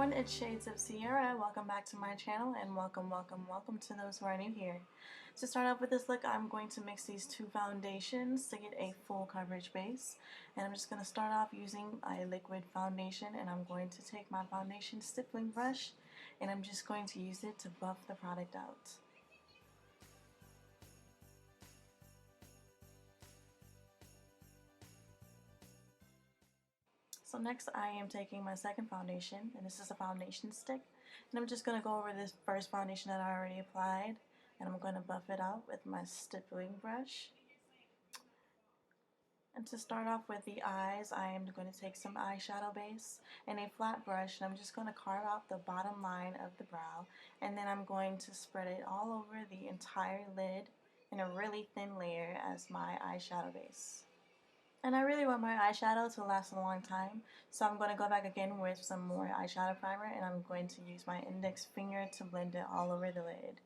everyone, it's Shadesofsierrah. Welcome back to my channel and welcome to those who are new here. To start off with this look, I'm going to mix these two foundations to get a full coverage base. And I'm just going to start off using a liquid foundation, and I'm going to take my foundation stippling brush and I'm just going to use it to buff the product out. So next I am taking my second foundation, and this is a foundation stick, and I'm just going to go over this first foundation that I already applied, and I'm going to buff it out with my stippling brush. And to start off with the eyes, I am going to take some eyeshadow base and a flat brush, and I'm just going to carve out the bottom line of the brow, and then I'm going to spread it all over the entire lid in a really thin layer as my eyeshadow base. And I really want my eyeshadow to last a long time, so I'm going to go back again with some more eyeshadow primer, and I'm going to use my index finger to blend it all over the lid.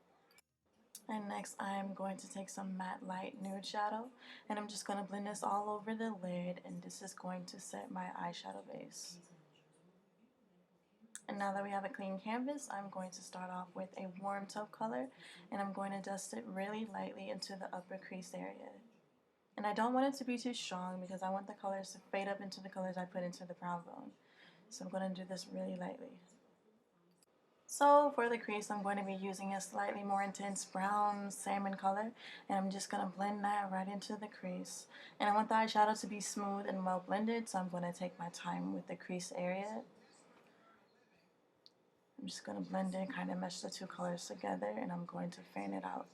And next I'm going to take some matte light nude shadow, and I'm just going to blend this all over the lid, and this is going to set my eyeshadow base. And now that we have a clean canvas, I'm going to start off with a warm taupe color, and I'm going to dust it really lightly into the upper crease area. And I don't want it to be too strong because I want the colors to fade up into the colors I put into the brow bone. So I'm going to do this really lightly. So for the crease, I'm going to be using a slightly more intense brown salmon color, and I'm just going to blend that right into the crease. And I want the eyeshadow to be smooth and well blended, so I'm going to take my time with the crease area. I'm just going to blend it, kind of mesh the two colors together, and I'm going to fan it out.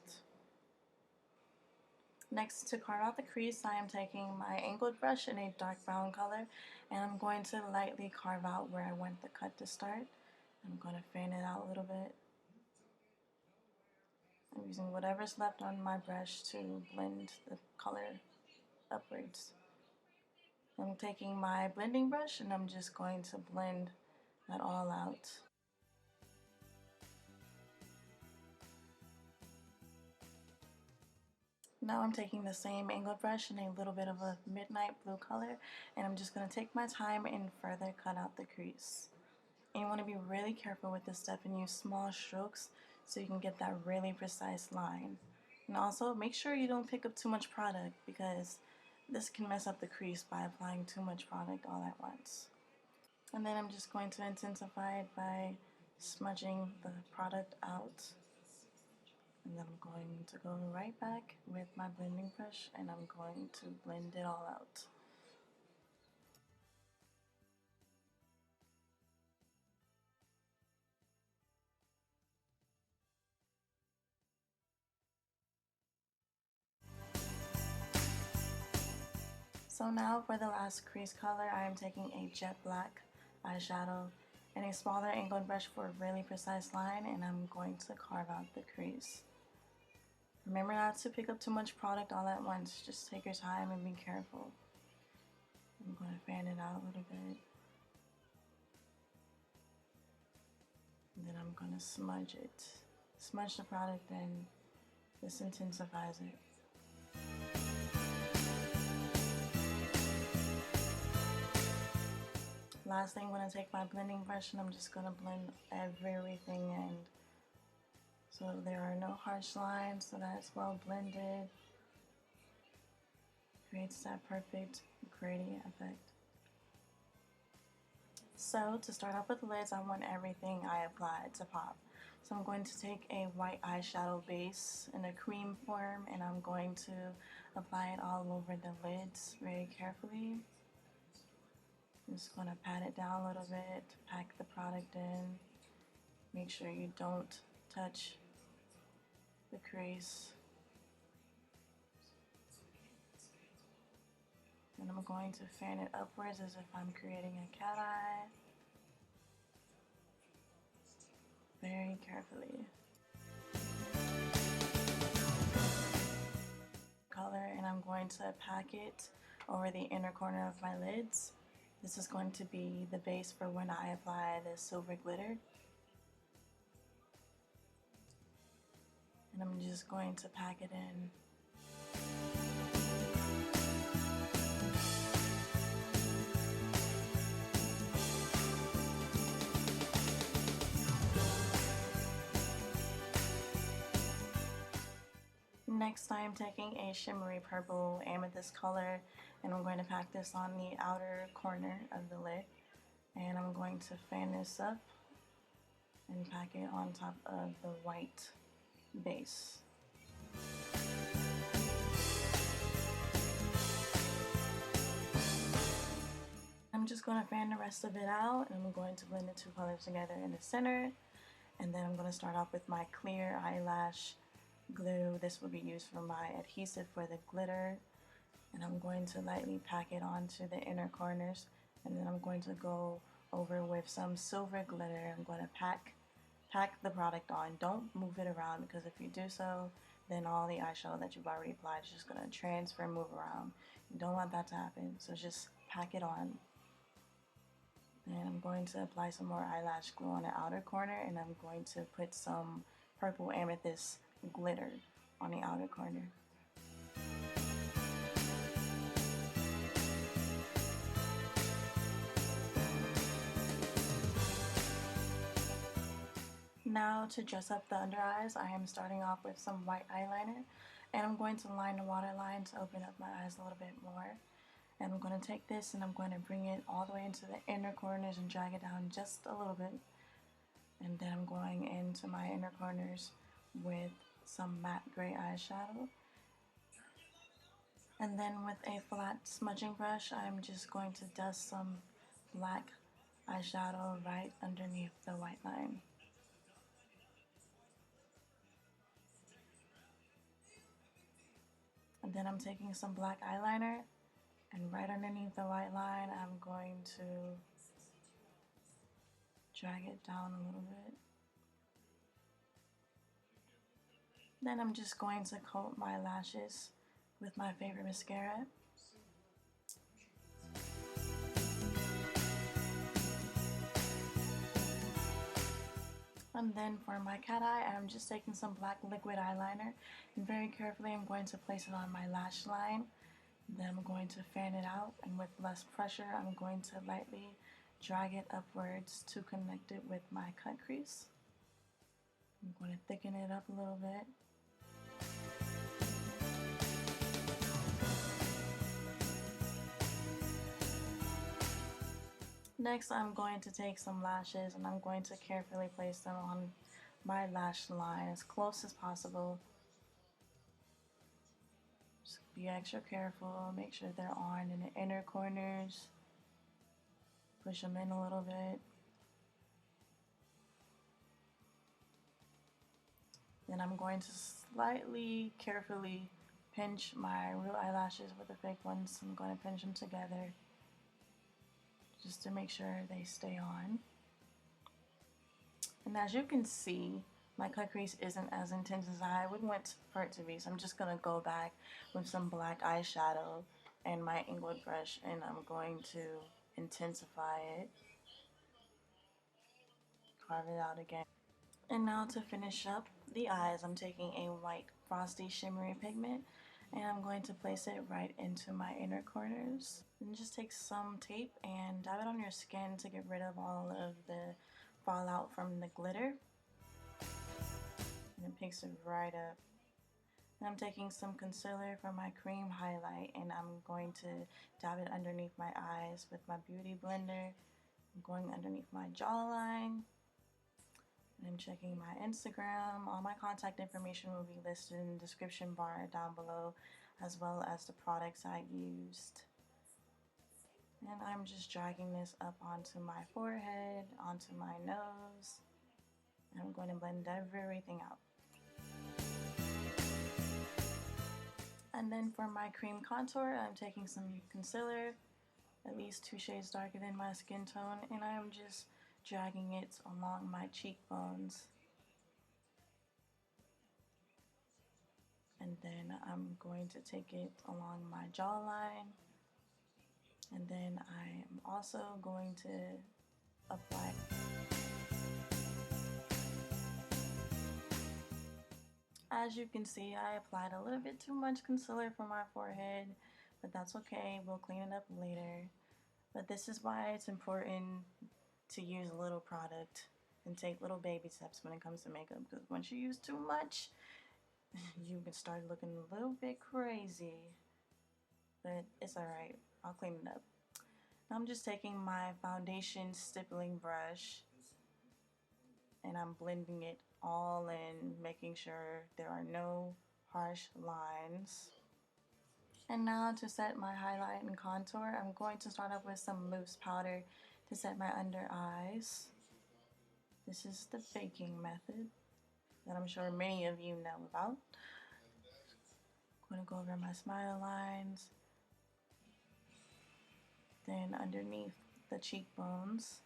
Next, to carve out the crease, I am taking my angled brush in a dark brown color, and I'm going to lightly carve out where I want the cut to start. I'm going to fan it out a little bit. I'm using whatever's left on my brush to blend the color upwards. I'm taking my blending brush and I'm just going to blend that all out. Now I'm taking the same angled brush in a little bit of a midnight blue color, and I'm just going to take my time and further cut out the crease. And you want to be really careful with this step and use small strokes so you can get that really precise line. And also make sure you don't pick up too much product, because this can mess up the crease by applying too much product all at once. And then I'm just going to intensify it by smudging the product out. And then I'm going to go right back with my blending brush and I'm going to blend it all out. So now for the last crease color, I am taking a jet black eyeshadow and a smaller angled brush for a really precise line, and I'm going to carve out the crease. Remember not to pick up too much product all at once, just take your time and be careful. I'm going to fan it out a little bit. And then I'm going to smudge it. Smudge the product in, this intensifies it. Lastly, I'm going to take my blending brush and I'm just going to blend everything in, so there are no harsh lines, so that's well blended. Creates that perfect gradient effect. So to start off with the lids, I want everything I apply to pop. So I'm going to take a white eyeshadow base in a cream form, and I'm going to apply it all over the lids very carefully. I'm just going to pat it down a little bit, pack the product in. Make sure you don't touch the crease. And I'm going to fan it upwards as if I'm creating a cat eye. Very carefully. Color, and I'm going to pack it over the inner corner of my lids. This is going to be the base for when I apply the silver glitter. And I'm just going to pack it in. Next, I am taking a shimmery purple amethyst color, and I'm going to pack this on the outer corner of the lid. And I'm going to fan this up and pack it on top of the white base. I'm just going to fan the rest of it out, and I'm going to blend the two colors together in the center. And then I'm going to start off with my clear eyelash glue. This will be used for my adhesive for the glitter. And I'm going to lightly pack it onto the inner corners. And then I'm going to go over with some silver glitter. I'm going to pack the product on. Don't move it around, because if you do so, then all the eyeshadow that you've already applied is just going to transfer and move around. You don't want that to happen, so just pack it on. And I'm going to apply some more eyelash glue on the outer corner, and I'm going to put some purple amethyst glitter on the outer corner. Now to dress up the under eyes, I am starting off with some white eyeliner, and I'm going to line the waterline to open up my eyes a little bit more. And I'm going to take this and I'm going to bring it all the way into the inner corners and drag it down just a little bit. And then I'm going into my inner corners with some matte gray eyeshadow. And then with a flat smudging brush, I'm just going to dust some black eyeshadow right underneath the white line. And then I'm taking some black eyeliner, and right underneath the white line, I'm going to drag it down a little bit. Then I'm just going to coat my lashes with my favorite mascara. And then for my cat eye, I'm just taking some black liquid eyeliner, and very carefully I'm going to place it on my lash line. Then I'm going to fan it out, and with less pressure, I'm going to lightly drag it upwards to connect it with my cut crease. I'm going to thicken it up a little bit. Next, I'm going to take some lashes, and I'm going to carefully place them on my lash line as close as possible. Just be extra careful, make sure they're on in the inner corners. Push them in a little bit. Then I'm going to slightly, carefully pinch my real eyelashes with the fake ones. I'm going to pinch them together just to make sure they stay on. And as you can see, my cut crease isn't as intense as I would want for it to be, so I'm just going to go back with some black eyeshadow and my angled brush, and I'm going to intensify it, carve it out again. And now to finish up the eyes, I'm taking a white frosty shimmery pigment, and I'm going to place it right into my inner corners. And just take some tape and dab it on your skin to get rid of all of the fallout from the glitter. And it picks it right up. And I'm taking some concealer for my cream highlight, and I'm going to dab it underneath my eyes with my beauty blender. I'm going underneath my jawline. And I'm checking my Instagram. All my contact information will be listed in the description bar down below, as well as the products I used. And I'm just dragging this up onto my forehead, onto my nose. And I'm going to blend everything out. And then for my cream contour, I'm taking some concealer, at least 2 shades darker than my skin tone, and I'm just dragging it along my cheekbones. And then I'm going to take it along my jawline. And then I am also going to apply. As you can see, I applied a little bit too much concealer for my forehead, but that's okay, we'll clean it up later. But this is why it's important to use a little product and take little baby steps when it comes to makeup, because once you use too much, you can start looking a little bit crazy, but it's alright. I'll clean it up. Now I'm just taking my foundation stippling brush and I'm blending it all in, making sure there are no harsh lines. And now to set my highlight and contour, I'm going to start off with some loose powder to set my under eyes. This is the baking method that I'm sure many of you know about. I'm going to go over my smile lines, then underneath the cheekbones.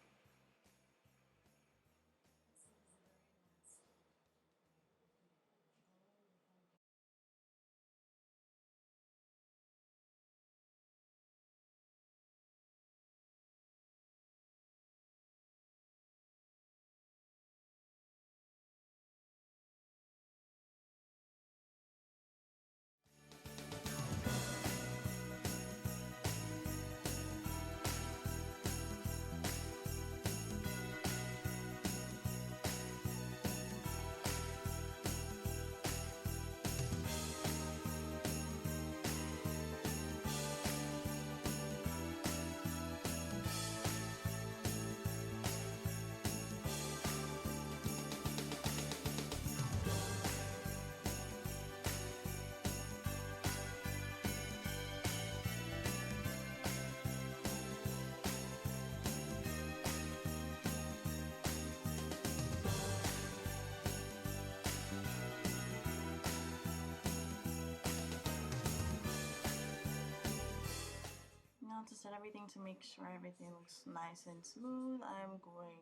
Now to set everything to make sure everything looks nice and smooth, I'm going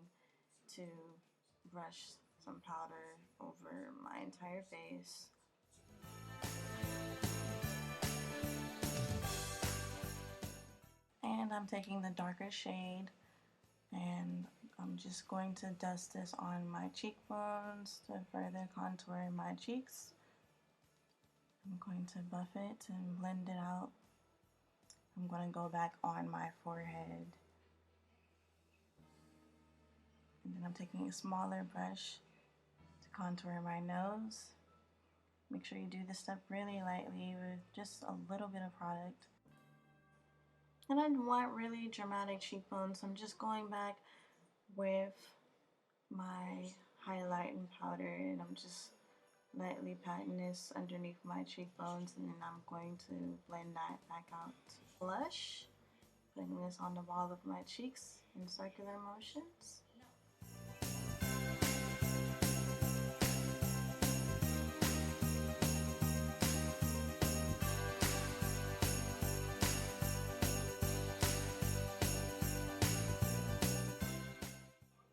to brush some powder over my entire face. And I'm taking the darker shade and I'm just going to dust this on my cheekbones to further contour my cheeks. I'm going to buff it and blend it out. I'm going to go back on my forehead. And then I'm taking a smaller brush to contour my nose. Make sure you do this step really lightly with just a little bit of product. And I want really dramatic cheekbones, so I'm just going back with my highlight and powder and I'm just lightly patting this underneath my cheekbones and then I'm going to blend that back out. Blush, putting this on the ball of my cheeks in circular motions.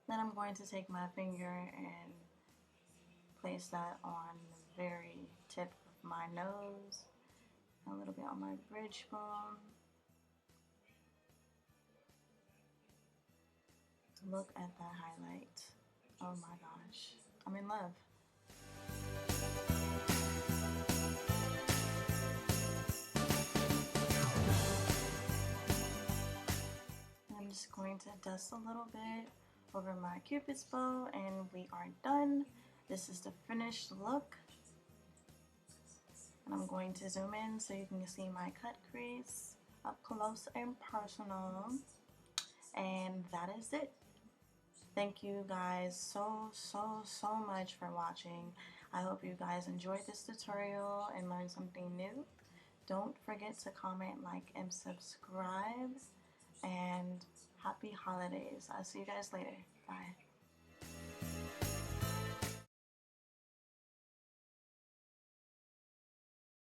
Then I'm going to take my finger and place that on the very tip of my nose, a little bit on my bridge bone. Look at that highlight. Oh my gosh, I'm in love. I'm just going to dust a little bit over my cupid's bow and we are done. This is the finished look. And I'm going to zoom in so you can see my cut crease up close and personal. And that is it. Thank you guys so much for watching. I hope you guys enjoyed this tutorial and learned something new. Don't forget to comment, like, and subscribe. And happy holidays. I'll see you guys later. Bye.